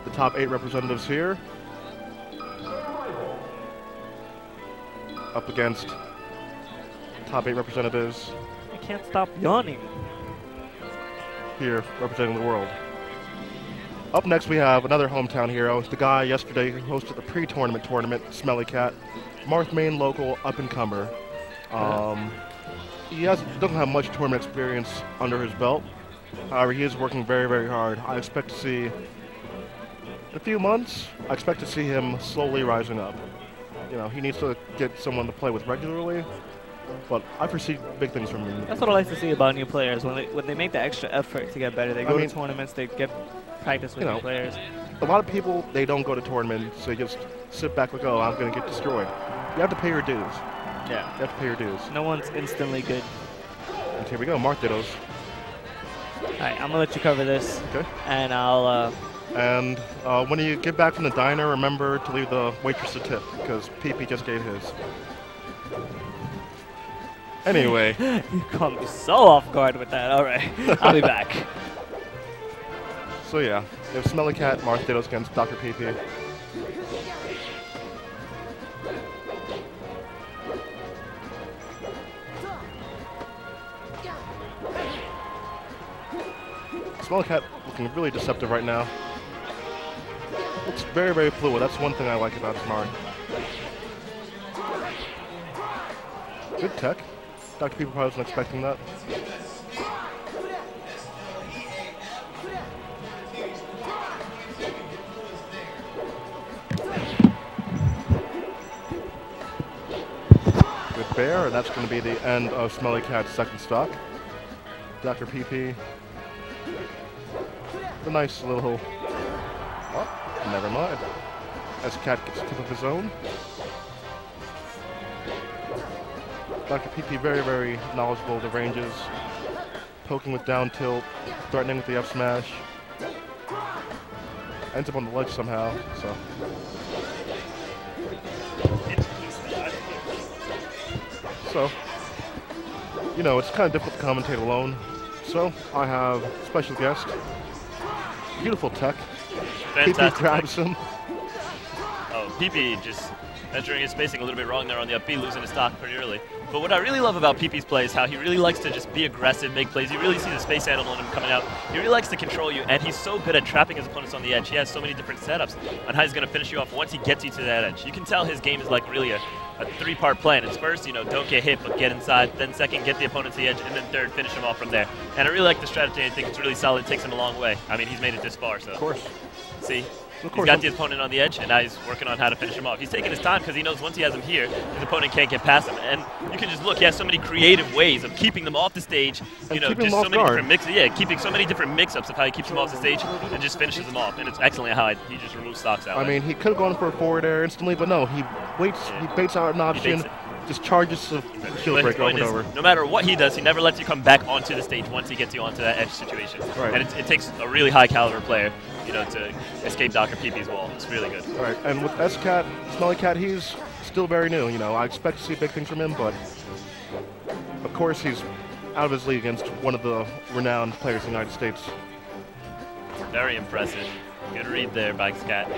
the top 8 representatives here. Up against top 8 representatives I can't stop yawning. here representing the world. Up next we have another hometown hero, the guy yesterday who hosted the pre-tournament tournament, Smelly Cat, Marth, Maine local up-and-comer. He doesn't have much tournament experience under his belt. However, he is working very, very hard. I expect to see, in a few months, I expect to see him slowly rising up. You know, he needs to get someone to play with regularly, but I foresee big things from him. That's what I like to see about new players. When they make the extra effort to get better, they go to tournaments, they get practice with new players. A lot of people, they don't go to tournaments, they just sit back like, oh, I'm going to get destroyed. You have to pay your dues. Yeah. You have to pay your dues. No one's instantly good. And here we go, Marth Dittos. Alright, I'm going to let you cover this. Okay. And I'll... And when you get back from the diner, remember to leave the waitress a tip, because Peepee just gave his. Anyway. You caught me so off guard with that. Alright, I'll be back. So yeah, we have Smelly Cat, Marth Dittos against Dr. Peepee. Smelly Cat looking really deceptive right now. Looks very, very fluid. That's one thing I like about Smart. Good tech. Dr. Peepee probably wasn't expecting that. Good bear, and that's going to be the end of Smelly Cat's second stock. Dr. Peepee. The nice little... Oh, never mind. As Cat gets a tip of his own. Dr. Peepee very, very knowledgeable of the ranges. Poking with down tilt, threatening with the F smash. Ends up on the ledge somehow, so... So, you know, it's kind of difficult to commentate alone. So, I have a special guest. Beautiful tech. Fantastic. Peepee grabs him. Oh, Peepee just entering his spacing a little bit wrong there on the up B, losing his stock pretty early. But what I really love about Peepee's play is how he really likes to just be aggressive, make plays. You really see the space animal in him coming out. He really likes to control you, and he's so good at trapping his opponents on the edge. He has so many different setups on how he's going to finish you off once he gets you to that edge. You can tell his game is like really a three-part plan. It's first, you know, don't get hit, but get inside. Then second, get the opponent to the edge. And then third, finish him off from there. And I really like the strategy. I think it's really solid. It takes him a long way. I mean, he's made it this far, so. Of course. See? He's got the opponent on the edge, and now he's working on how to finish him off. He's taking his time because he knows once he has him here, his opponent can't get past him. And you can just look, he has so many creative ways of keeping them off the stage. You know, just so many different mixes. Yeah, keeping so many different mix-ups of how he keeps them off the stage and just finishes them off. And it's excellent how he just removes stocks out. I mean, he could have gone for a forward air instantly, but no, he waits, he baits out an option, just charges the shield break over and over. No matter what he does, he never lets you come back onto the stage once he gets you onto that edge situation. Right. And it takes a really high caliber player, you know, to escape Dr. Peepee's wall. It's really good. All right, and with S-Cat, Smelly Cat, he's still very new. You know, I expect to see big things from him, but of course he's out of his league against one of the renowned players in the United States. Very impressive. Good read there by Cat.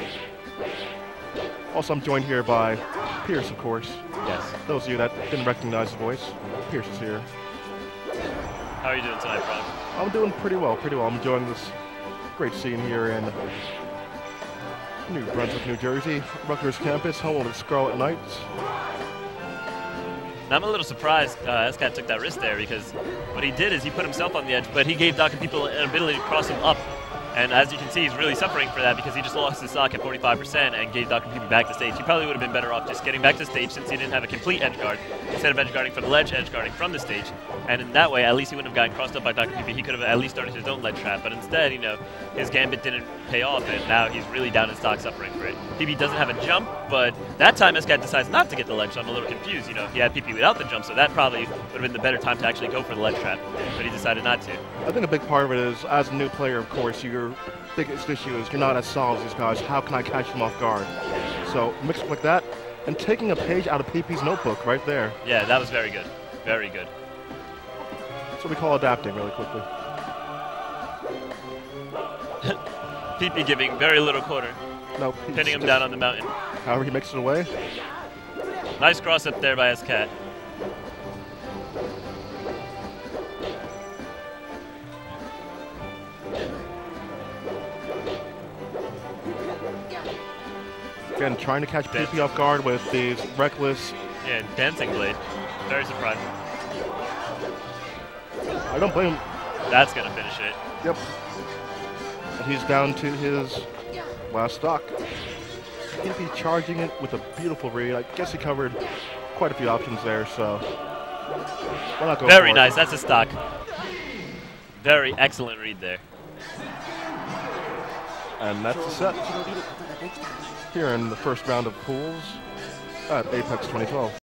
Also, I'm joined here by Pierce, of course. Yes. Those of you that didn't recognize the voice, Pierce is here. How are you doing tonight, Frank? I'm doing pretty well, pretty well. I'm enjoying this great scene here in New Brunswick, New Jersey, Rutgers campus, home of the Scarlet Knights. Now, I'm a little surprised S-Cat took that risk there because what he did is he put himself on the edge, but he gave Dr. Peepee an ability to cross him up. And as you can see, he's really suffering for that because he just lost his stock at 45% and gave Dr. Peepee back to stage. He probably would have been better off just getting back to stage since he didn't have a complete edge guard. Instead of edge guarding from the ledge, edge guarding from the stage. And in that way, at least he wouldn't have gotten crossed up by Dr. Peepee. He could have at least started his own ledge trap. But instead, you know, his gambit didn't pay off, and now he's really down in stock suffering for it. Peepee doesn't have a jump, but that time S-Cat decides not to get the ledge, so I'm a little confused. You know, he had Peepee without the jump, so that probably would have been the better time to actually go for the ledge trap. But he decided not to. I think a big part of it is, as a new player, of course, your biggest issue is you're not as solid as these guys. How can I catch them off guard? So mix it like that, and taking a page out of Peepee's notebook right there. Yeah, that was very good. Very good. That's what we call adapting really quickly. Peepee giving very little quarter, No, pinning him down on the mountain. However, he makes it away. Nice cross up there by S-Cat. Again, trying to catch Peepee off guard with these reckless. Yeah, dancing blade. Very surprising. I don't blame him. That's gonna finish it. Yep. And he's down to his last stock. Peepee charging it with a beautiful read. I guess he covered quite a few options there, so why not go Very for it? nice. That's a stock. Very excellent read there. And that's the set here in the first round of pools at Apex 2012.